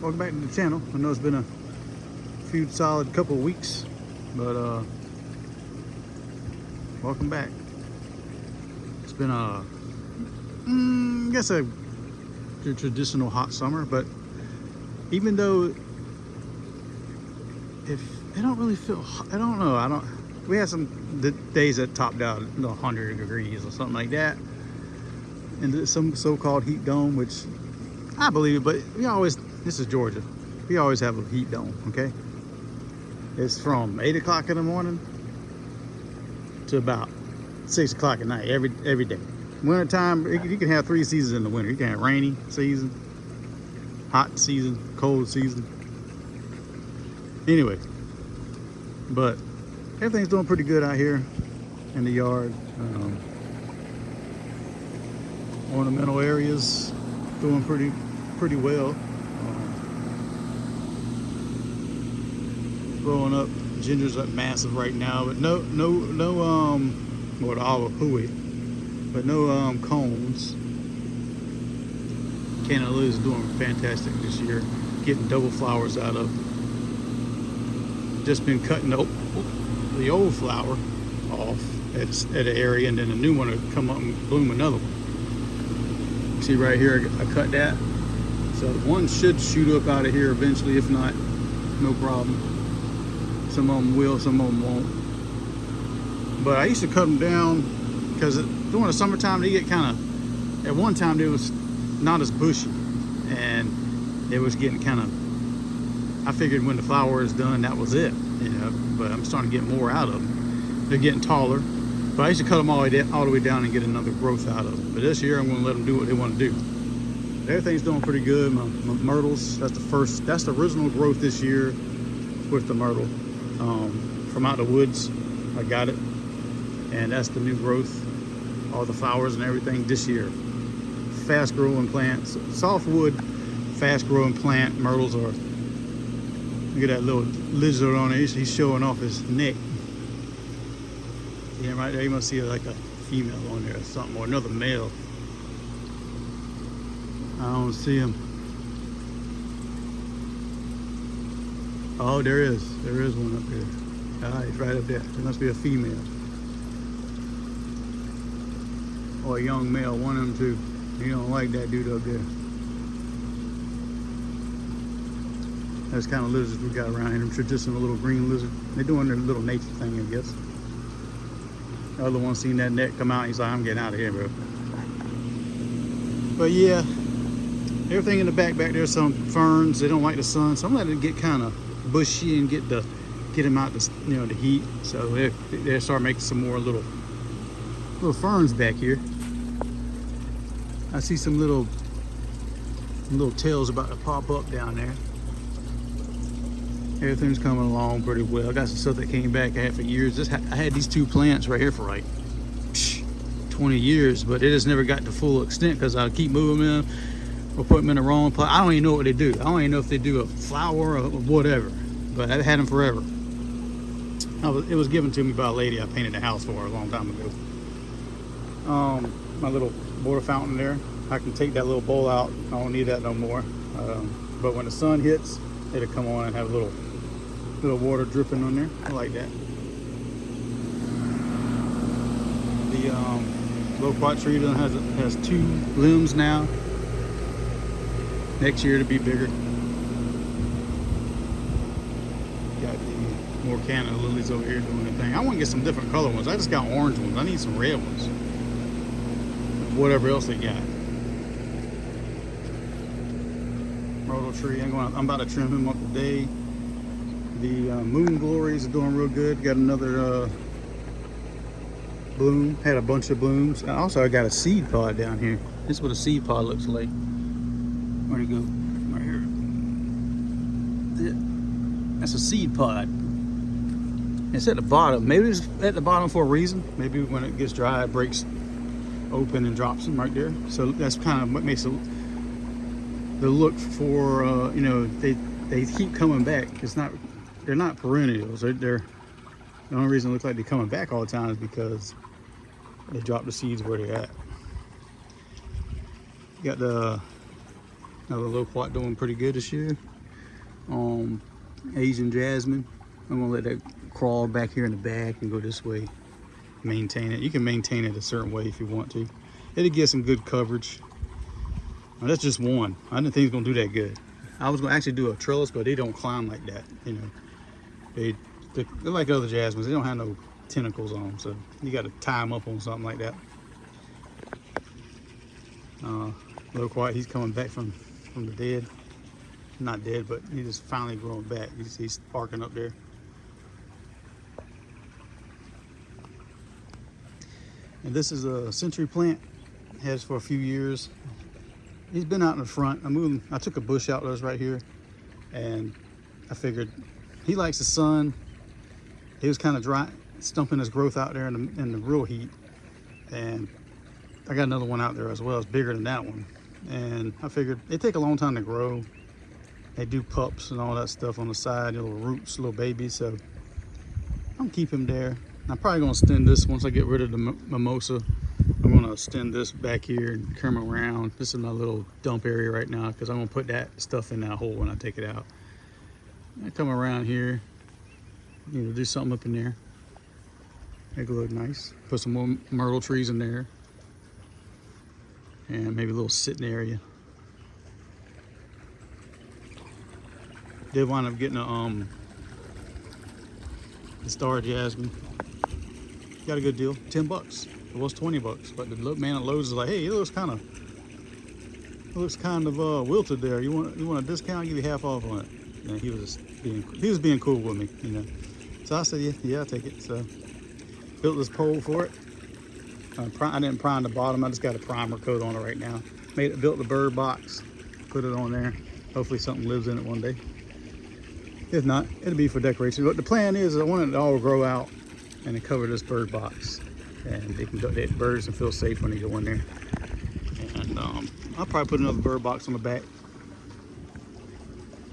welcome back to the channel. I know it's been a few solid couple of weeks, but welcome back. It's been I guess a traditional hot summer, but even though if I don't really feel hot, I don't know, we had some days that topped out 100 degrees or something like that, and some so-called heat dome, which I believe it, but this is Georgia, we always have a heat dome. Okay, it's from 8 o'clock in the morning to about 6 o'clock at night every day. Winter time, you can have 3 seasons in the winter. You can have rainy season, hot season, cold season. Anyway, but everything's doing pretty good out here in the yard. Ornamental areas doing pretty well. Growing up, ginger's up massive right now, but no what olive hooey, but no cones. Canada Lily's doing fantastic this year, getting double flowers out of. Just been cutting the old flower off at an area, and then a new one will come up and bloom another one. See right here, I cut that. So one should shoot up out of here eventually. If not, no problem. Some of them will, some of them won't. But I used to cut them down because during the summertime they get kind of, at one time it was not as bushy, and it was getting kind of, I figured when the flower is done, that was it, but I'm starting to get more out of them. They're getting taller, but I used to cut them all the way down and get another growth out of them. But this year I'm going to let them do what they want to do. Everything's doing pretty good. My myrtles, that's the original growth this year with the myrtle. From out the woods, I got it, and that's the new growth, all the flowers and everything this year. Fast growing plants, softwood, fast growing plant. Myrtles are, look at that little lizard on it, he's showing off his neck. Yeah, right there, you must see like a female on there or something, or another male. I don't see him. Oh, there is one up there. Ah, he's right up there. There must be a female. Or a young male, one of them too. You don't like that dude up there. That's kind of lizards we got around here. Them traditional little green lizard. They're doing their little nature thing, I guess. The other one seen that net come out. He's like, I'm getting out of here, bro. But yeah, everything in the back there, some ferns. They don't like the sun, so I'm letting it get kind of bushy and get them out the the heat. So they start making some more little ferns back here. I see some little tails about to pop up down there. Everything's coming along pretty well. I got some stuff that came back I had for years. I had these 2 plants right here for like 20 years, but it just never got to full extent because I keep moving them or put them in the wrong pot. I don't even know what they do. I don't even know if they do a flower or whatever, but I've had them forever. It was given to me by a lady I painted a house for a long time ago. My little water fountain there, I can take that little bowl out. I don't need that no more. But when the sun hits, it'll come on and have a little water dripping on there. I like that. The loquat tree has 2 limbs now. Next year it'll be bigger. Got the more Canada lilies over here doing their thing. I want to get some different color ones. I just got orange ones. I need some red ones. Whatever else they got. Myrtle tree. I'm about to trim him up today. The moon glories are doing real good. Got another bloom. Had a bunch of blooms. And also I got a seed pod down here. This is what a seed pod looks like. Where'd it go? Right here. That's a seed pod. It's at the bottom. Maybe it's at the bottom for a reason. Maybe when it gets dry, it breaks open and drops them right there. So that's kind of what makes it the look for. They keep coming back. They're not perennials. They're the only reason it looks like they're coming back all the time is because they drop the seeds where they're at. Got the Another loquat doing pretty good this year. Asian jasmine. I'm gonna let that crawl back here in the back and go this way. Maintain it. You can maintain it a certain way if you want to. It'll get some good coverage. Now, that's just one. I didn't think it was gonna do that good. I was gonna actually do a trellis, but they don't climb like that. You know, they're like other jasmines. They don't have no tentacles on them, so you got to tie them up on something like that. Loquat, he's coming back from the dead. Not dead, but he's just finally growing back. He's sparking up there. And this is a century plant. Has for a few years. He's been out in the front. I took a bush out that's right here, and I figured he likes the sun. He was kind of dry, stumping his growth out there in the real heat. And I got another one out there as well. It's bigger than that one. And I figured they take a long time to grow. They do pups and all that stuff on the side, little roots, little babies. So I'm keeping him there. I'm probably gonna extend this once I get rid of the mimosa. I'm gonna extend this back here and come around. This is my little dump area right now because I'm gonna put that stuff in that hole when I take it out. I come around here, you know, do something up in there. Make it look nice. Put some more myrtle trees in there. And maybe a little sitting area. Did wind up getting a star jasmine. Got a good deal, $10. It was $20, but the man at Lowe's is like, hey, it looks kind of wilted there. You want a discount? I'll give you half off on it. And he was being cool with me, you know. So I said, yeah, I'll take it. So built this pole for it. I didn't prime the bottom. I just got a primer coat on it right now. Built the bird box, put it on there. Hopefully something lives in it one day. If not, it'll be for decoration. But the plan is I want it to all grow out and then cover this bird box. And the birds can feel safe when they go in there. And I'll probably put another bird box on the back.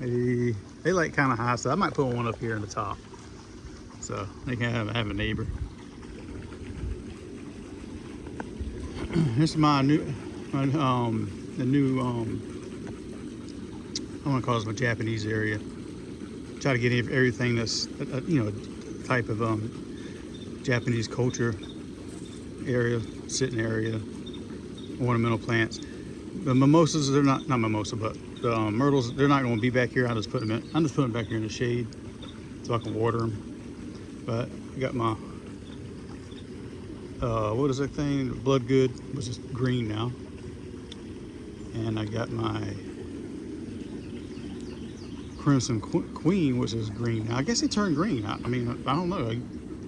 They like kind of high, so I might put one up here in the top. So they can have a neighbor. This is my new, I want to call this my Japanese area. Try to get everything that's, you know, type of Japanese culture area, sitting area, ornamental plants. The mimosas, they're not mimosa, but the myrtles, they're not going to be back here. I'm just putting them back here in the shade so I can water them. But I got my what is that thing? Blood Good, which is green now. And I got my Crimson Queen, which is green now. I guess they turn green. I mean, I don't know.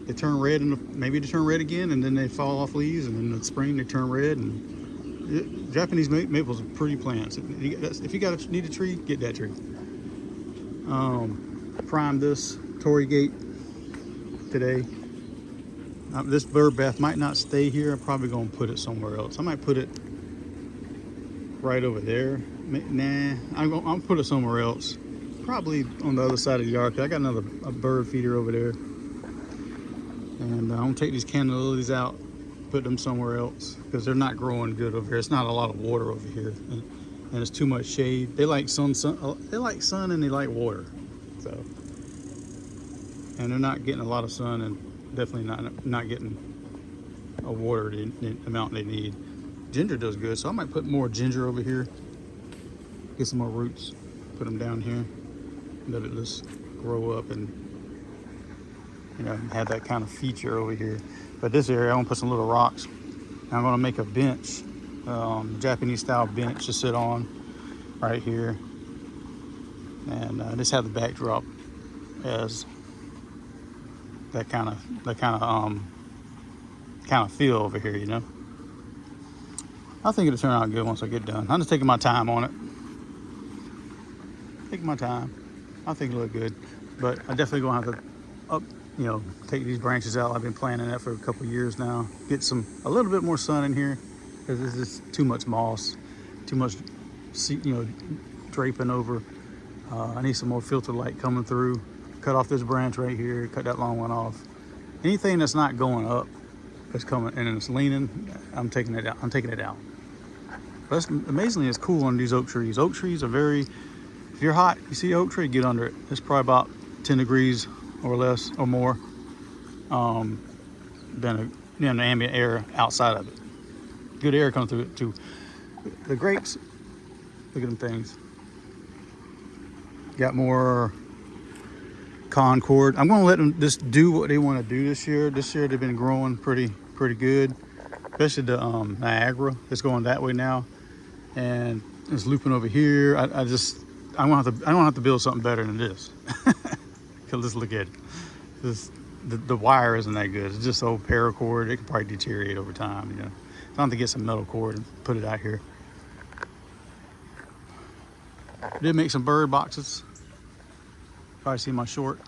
They turn red, and maybe they turn red again, and then they fall off leaves, and then in the spring they turn red. And Japanese maples are pretty plants. If you need a tree, get that tree. Primed this Torii Gate today. This bird bath might not stay here. I'm probably going to put it somewhere else. I might put it right over there. Nah, I'm going to put it somewhere else. Probably on the other side of the yard. 'Cause I got a bird feeder over there. And I'm going to take these canna lilies out, put them somewhere else. Because they're not growing good over here. It's not a lot of water over here. And it's too much shade. They like sun, they like sun and they like water. So, and they're not getting a lot of sun and definitely not getting a water the amount they need. Ginger does good, so I might put more ginger over here. Get some more roots, put them down here, let it just grow up and, you know, have that kind of feature over here. But this area, I'm gonna put some little rocks. I'm gonna make a bench, Japanese style bench to sit on right here, and just have the backdrop as that kind of feel over here, you know. I think it'll turn out good once I get done. I'm just taking my time on it. Taking my time. I think it'll look good, but I definitely gonna have to take these branches out. I've been planning that for a couple years now. Get a little bit more sun in here because this is too much moss, too much, draping over. I need some more filter light coming through. Cut off this branch right here. Cut that long one off. Anything that's not going up, that's coming and it's leaning, I'm taking it out. But amazingly, it's cool on these oak trees. Oak trees are very, if you're hot, you see oak tree, get under it. It's probably about 10 degrees or less or more than the ambient air outside of it. Good air comes through it too. The grapes, look at them things. Got more Concord. I'm going to let them just do what they want to do this year. This year they've been growing pretty good, especially the Niagara. It's going that way now, and it's looping over here. I don't have to build something better than this. Cause let's look at it. The wire isn't that good. It's just old paracord. It can probably deteriorate over time. You know, so I have to get some metal cord and put it out here. I did make some bird boxes. Probably see my short.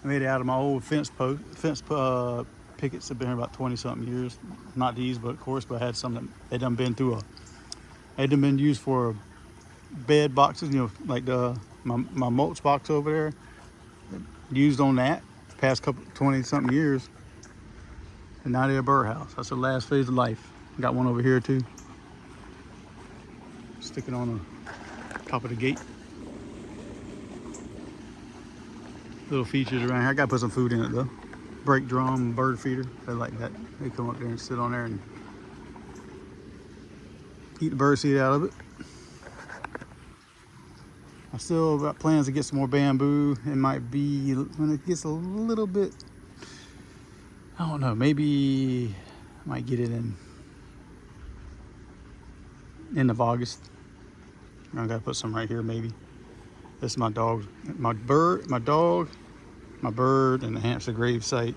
I made it out of my old fence pickets. Have been here about 20 something years. Not these, but of course, but I had some that they done been through they done been used for bed boxes. You know, like my mulch box over there. Used on that the past couple 20 something years. And now they're a birdhouse. That's the last phase of life. Got one over here too. Stick it on the top of the gate. Little features around here. I gotta put some food in it though. Brake drum, bird feeder. They like that. They come up there and sit on there and eat the bird seed out of it. I still got plans to get some more bamboo. It might be when it gets a little bit, I don't know, maybe I might get it in end of August. I gotta put some right here maybe. This is my dog, my dog, my bird, and the hamster grave site.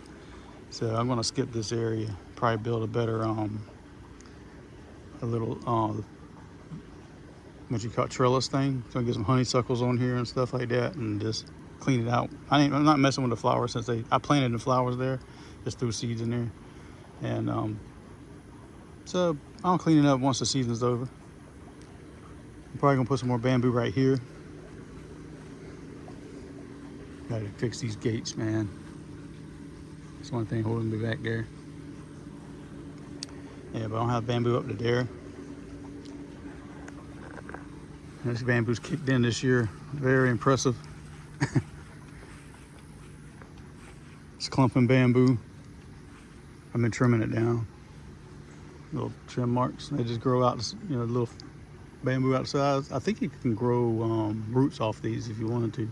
So I'm gonna skip this area. Probably build a better, a little, what you call trellis thing. So I get some honeysuckles on here and stuff like that, and just clean it out. I'm not messing with the flowers since I planted the flowers there, just threw seeds in there, and so I'll clean it up once the season's over. I'm probably gonna put some more bamboo right here. Gotta fix these gates, man. That's one thing holding me back there. Yeah, but I don't have bamboo up to there. This bamboo's kicked in this year. Very impressive. It's clumping bamboo. I've been trimming it down. Little trim marks. They just grow out, you know, little bamboo outside. I think you can grow roots off these if you wanted to.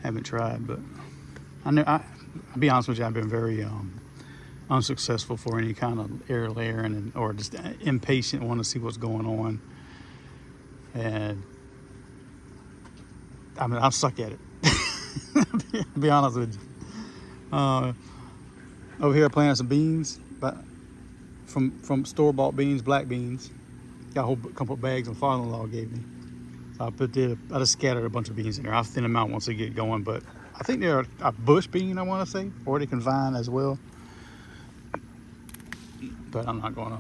Haven't tried, but I'll be honest with you, I've been very unsuccessful for any kind of air layering or just impatient, want to see what's going on. And I mean, I suck at it. I'll be honest with you. Over here I planted some beans, but from store-bought beans, black beans. Got a whole couple of bags my father-in-law gave me. So I just scattered a bunch of beans in there. I'll thin them out once they get going, but I think they're a bush bean, I want to say, or they can vine as well. But I'm not going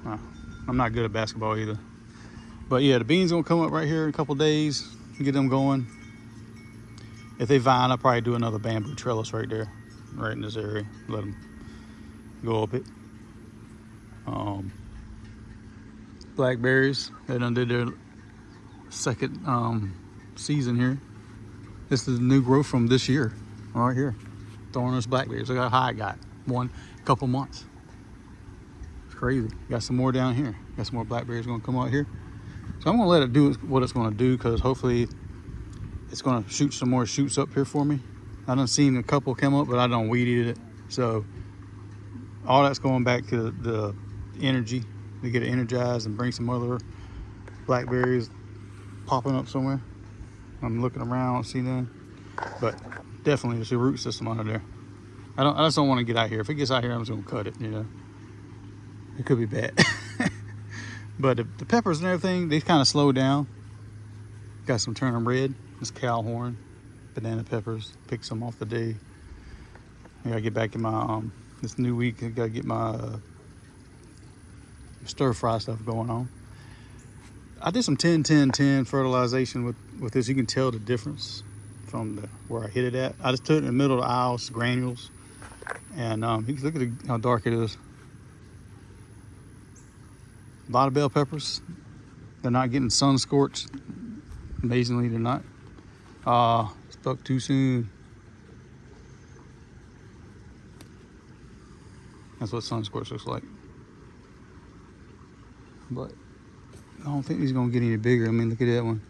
to. I'm not good at basketball either. But yeah, the beans gonna come up right here in a couple days. Get them going. If they vine, I'll probably do another bamboo trellis right there, right in this area. Let them go up it. Blackberries, they done did their second season here. This is the new growth from this year, right here. Thornless blackberries. Look how high I got. One couple months. It's crazy. Got some more down here. Got some more blackberries gonna come out here. So I'm gonna let it do what it's gonna do, because hopefully it's gonna shoot some more shoots up here for me. I done seen a couple come up, but I done weeded it. So all that's going back to the energy to get it energized and bring some other blackberries popping up somewhere. I'm looking around, see them, but definitely there's a root system under there. I just don't want to get out here. If it gets out here, I'm just gonna cut it. You know, it could be bad. But the peppers and everything, they kind of slowed down. Got some turning red. This cowhorn, banana peppers. Pick some off the day. I gotta get back in my this new week. I gotta get my stir fry stuff going on. I did some 10-10-10 fertilization with this. You can tell the difference from where I hit it at. I just took it in the middle of the aisles, granules. And look at how dark it is. A lot of bell peppers. They're not getting sun scorched. Amazingly, they're not. Stuck too soon. That's what sun scorch looks like. But I don't think he's gonna get any bigger. I mean, look at that one.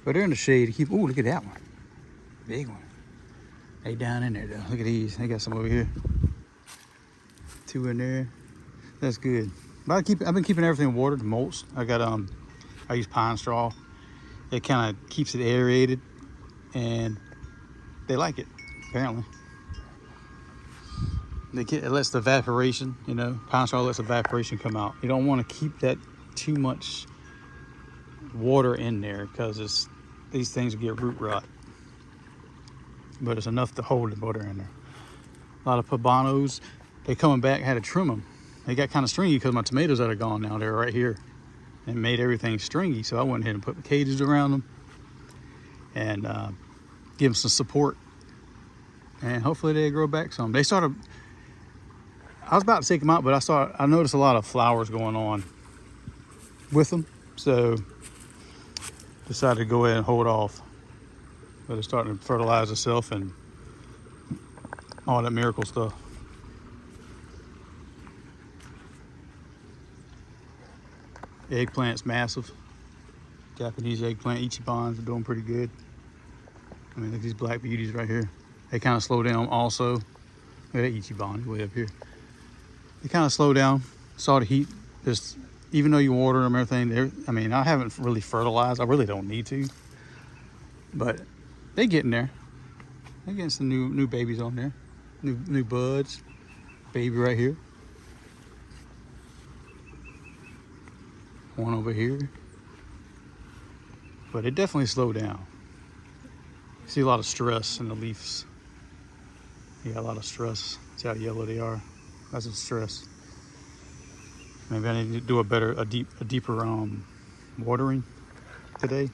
But they're in the shade. Keep. Oh, look at that one. Big one. They down in there though. Look at these. They got some over here. 2 in there. That's good. But I've been keeping everything watered. Mulch. I use pine straw. It kind of keeps it aerated, and they like it apparently. It lets the evaporation, pine straw lets evaporation come out. You don't want to keep that too much water in there because these things will get root rot. But it's enough to hold the water in there. A lot of pobanos, they coming back. I had to trim them. They got kind of stringy because my tomatoes that are gone now, they're right here, and made everything stringy. So I went ahead and put the cages around them and give them some support, and hopefully they grow back some. They started. I was about to take them out, but I noticed a lot of flowers going on with them, so decided to go ahead and hold off. But it's starting to fertilize itself and all that miracle stuff. Eggplant's massive. Japanese eggplant ichibans are doing pretty good. I mean, look at these black beauties right here. They kind of slow down also. Look at that ichiban way up here. They kind of slow down. Saw the heat. Just even though you water them, everything. I haven't really fertilized. I really don't need to. But they getting there. They're getting some new babies on there. New buds. Baby right here. One over here. But it definitely slowed down. You see a lot of stress in the leaves. You got a lot of stress. See how yellow they are. That's a stress. Maybe I need to do a deeper watering today.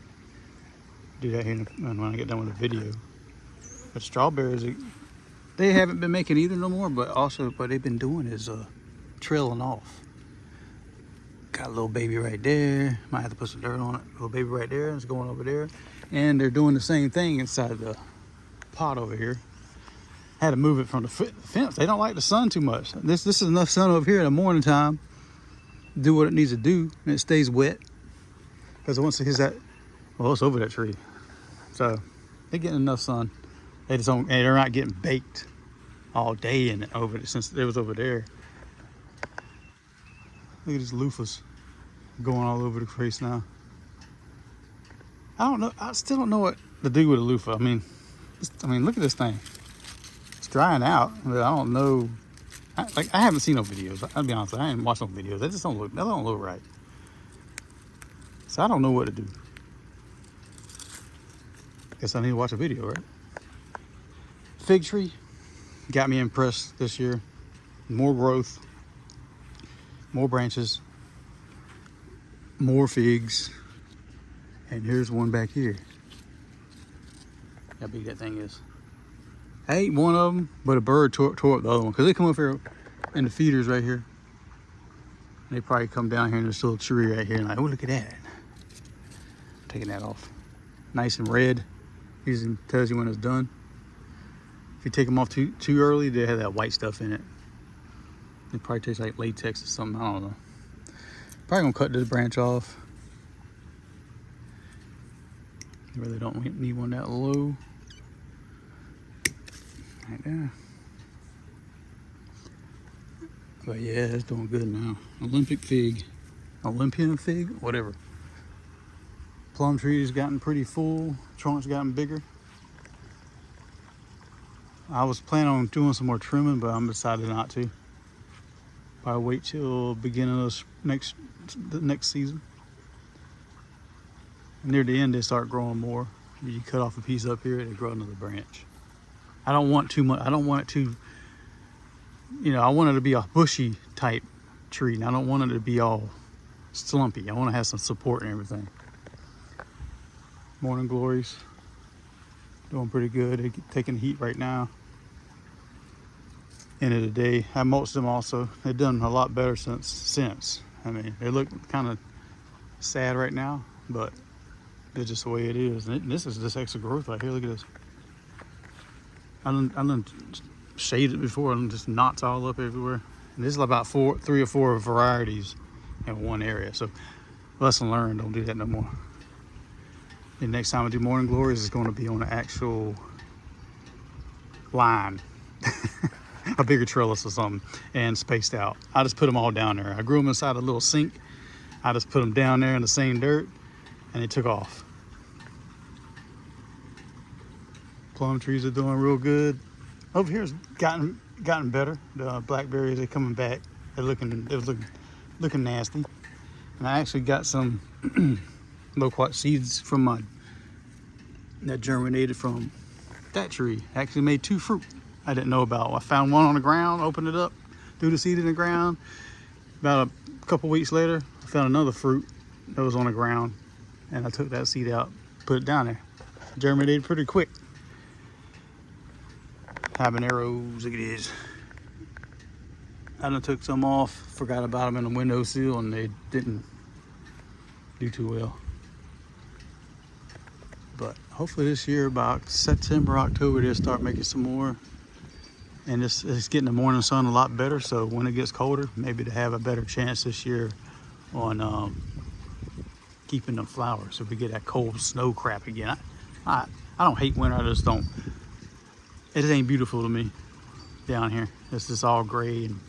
Do that here when I get done with the video. But strawberries, they haven't been making either no more. But also, what they've been doing is trailing off. Got a little baby right there. Might have to put some dirt on it. Little baby right there. It's going over there. And they're doing the same thing inside the pot over here. Had to move it from the fence. They don't like the sun too much. This is enough sun over here in the morning time. Do what it needs to do, and it stays wet. Because once it hits that, well, it's over that tree. So they're getting enough sun. They just don't. They're not getting baked all day in it over since it was over there. Look at these loofahs going all over the place now. I don't know. I still don't know what to do with a loofah. I mean, look at this thing. It's drying out, but I don't know. I haven't seen no videos. I'll be honest. I haven't watched no videos. They don't look right. So I don't know what to do. Guess I need to watch a video, right? Fig tree got me impressed this year. More growth, more branches, more figs. And here's one back here. How big that thing is. I ate one of them, but a bird tore up the other one. Because they come up here in the feeders right here. And they probably come down here in this little tree right here. And like, oh, look at that. Taking that off. Nice and red. Usually tells you when it's done. If you take them off too early, they have that white stuff in it. It probably tastes like latex or something. I don't know. Probably gonna cut this branch off. I really don't need one that low. Right there. But yeah, it's doing good now. Olympian fig, whatever. Plum tree's gotten pretty full. Trunk's gotten bigger. I was planning on doing some more trimming, but I'm decided not to. Probably wait till beginning of the next season. Near the end, they start growing more. You cut off a piece up here, they grow another branch. I don't want too much. I don't want it to, I want it to be a bushy type tree. And I don't want it to be all slumpy. I want to have some support and everything. Morning glories. Doing pretty good. They're taking heat right now. end of the day. I mulched them also. They've done a lot better since. I mean, they look kind of sad right now, but it's just the way it is. And this is just extra growth right here. Look at this. I done shaded it before, and just knots all up everywhere. And this is about 3 or 4 varieties in one area. So lesson learned, don't do that no more. And next time I do morning glories, it's going to be on an actual line, a bigger trellis or something, and spaced out. I just put them all down there. I grew them inside a little sink. I just put them down there in the same dirt, and they took off. Plum trees are doing real good. Over here it's gotten better. The blackberries are coming back. They're looking nasty. And I actually got some loquat seeds from that germinated from that tree. Actually made 2 fruit I didn't know about. I found one on the ground, opened it up, threw the seed in the ground. About a couple weeks later, I found another fruit that was on the ground, and I took that seed out, put it down there. Germinated pretty quick. Habaneros, look at these. I done took some off, forgot about them in the windowsill, and they didn't do too well. But hopefully this year, about September, October, they'll start making some more. And it's getting the morning sun a lot better, so when it gets colder, maybe to have a better chance this year on keeping them flowers, so we get that cold snow crap again. I don't hate winter, I just don't. It ain't beautiful to me down here. It's just all gray and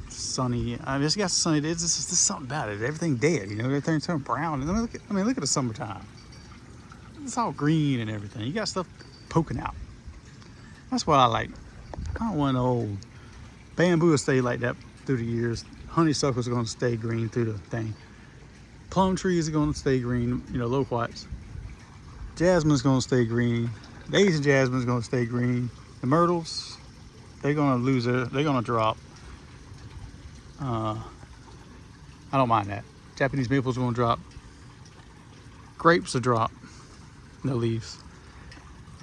sunny. I just got sunny. It's just something about it. Everything dead, you know. Everything turned brown. I mean, look at the summertime. It's all green and everything. You got stuff poking out. That's what I like. I don't want old bamboo will stay like that through the years. Honeysuckles are going to stay green through the thing. Plum trees are going to stay green. You know, loquats. Jasmine's going to stay green. Daisy jasmine's going to stay green. The myrtles, they're going to they're going to drop. I don't mind that. Japanese maple's going to drop. Grapes will drop. No leaves.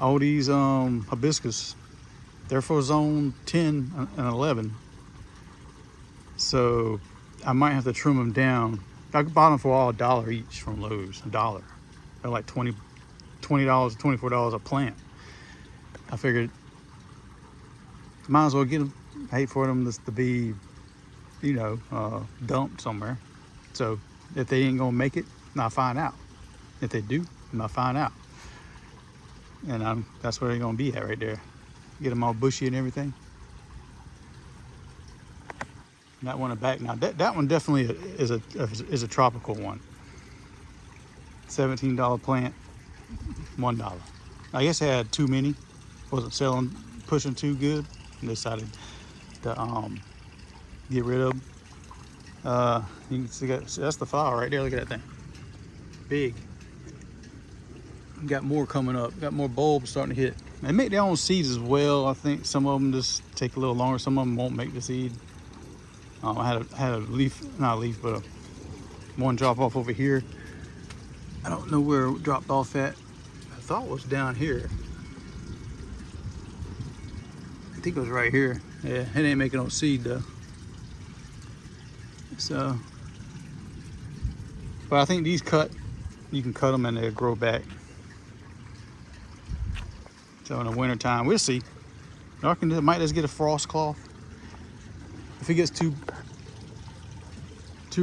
All these hibiscus, they're for zone 10 and 11. So I might have to trim them down. I bought them for all $1 each from Lowe's. $1. They're like $20, $24 a plant. I figured might as well get them. I hate for them to be, you know, dumped somewhere. So if they ain't gonna make it, I'll find out. If they do, I'll find out. And that's where they're gonna be at right there. Get them all bushy and everything. And that one in the back now. That one definitely is a tropical one. $17 plant, $1. I guess I had too many. Wasn't pushing too good, and decided to get rid of them. You can see that's the flower right there. Look at that thing, big. Got more coming up. Got more bulbs starting to hit. They make their own seeds as well. I think some of them just take a little longer. Some of them won't make the seed. I had a leaf, not a leaf, but one drop off over here. I don't know where it dropped off at. I thought it was down here. I think it was right here. Yeah, it ain't making no seed though. So, but I think these you can cut them and they'll grow back. So in the winter time, we'll see. I might just get a frost cloth. If it gets too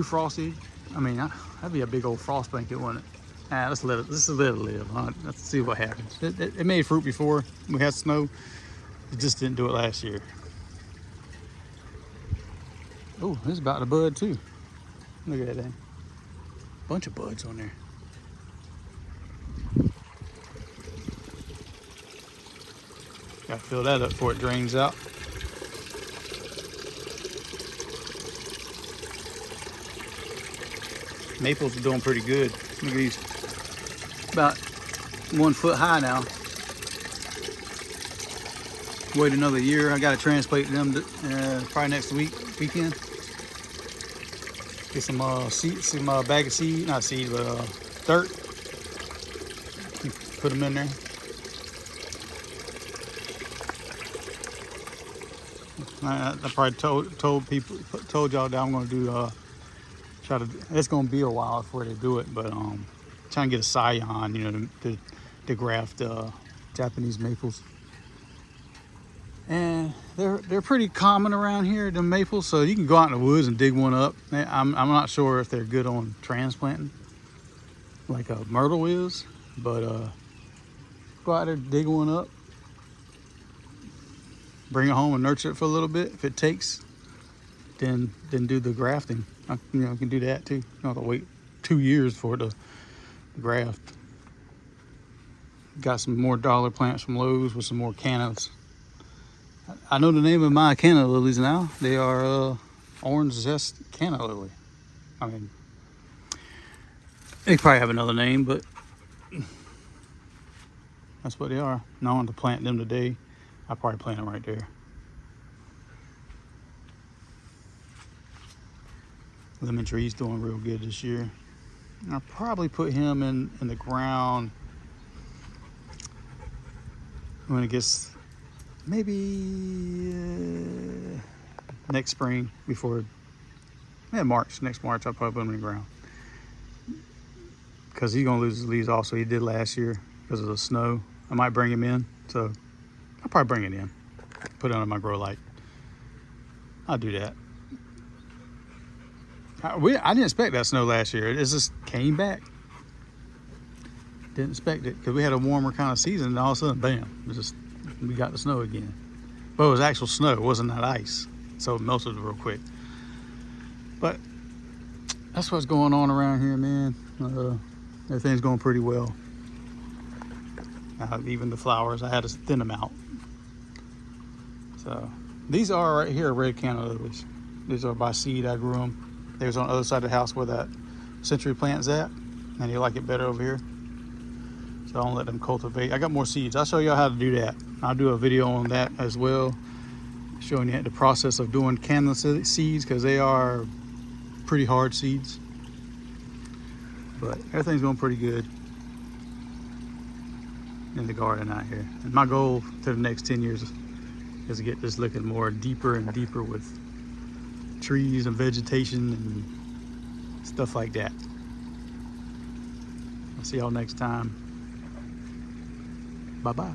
frosty, I mean, that'd be a big old frost blanket, wouldn't it? Let's let it live. Let's see what happens. It made fruit before we had snow. It just didn't do it last year. Oh, it's about to bud too. Look at that thing. Bunch of buds on there. Gotta fill that up before it drains out. Maples are doing pretty good. Look at these. About 1 foot high now. Wait another year. I gotta transplant them probably next weekend. Get some bag of seed, not seed, but dirt. Put them in there. I probably told y'all that I'm gonna do it's gonna be a while before they do it, but trying to get a scion, you know, to graft Japanese maples. And they're pretty common around here, the maples, so you can go out in the woods and dig one up. I'm not sure if they're good on transplanting like a myrtle is, but go out there, dig one up, bring it home and nurture it for a little bit. If it takes, then do the grafting. You can do that too. You don't have to wait 2 years for it to graft. Got some more dollar plants from Lowe's with some more cannas. I know the name of my canna lilies now. They are orange zest canna lily. I mean, they probably have another name, but that's what they are. Now I want to plant them today. I'll probably plant them right there. Lemon tree's doing real good this year. I'll probably put him in the ground when it gets maybe next spring, before March. Next March I'll probably put him in the ground, because he's gonna lose his leaves also. He did last year because of the snow. I might bring him in, so I'll probably bring it in, put it under my grow light. I'll do that. I didn't expect that snow last year. It just came back. Didn't expect it, because we had a warmer kind of season, and all of a sudden, bam, we got the snow again. But it was actual snow, it wasn't that ice, so it melted real quick. But that's what's going on around here, man. Everything's going pretty well. Even the flowers, I had to thin them out. So these are right here red canna lilies. These are by seed. I grew them. They was on the other side of the house where that century plant's at, and you like it better over here. So I don't let them cultivate. I got more seeds. I'll show y'all how to do that. I'll do a video on that as well, showing you the process of doing canna seeds, because they are pretty hard seeds. But everything's going pretty good in the garden out here. And my goal to the next 10 years is to get this looking more deeper and deeper with trees and vegetation and stuff like that. I'll see y'all next time. Bye-bye.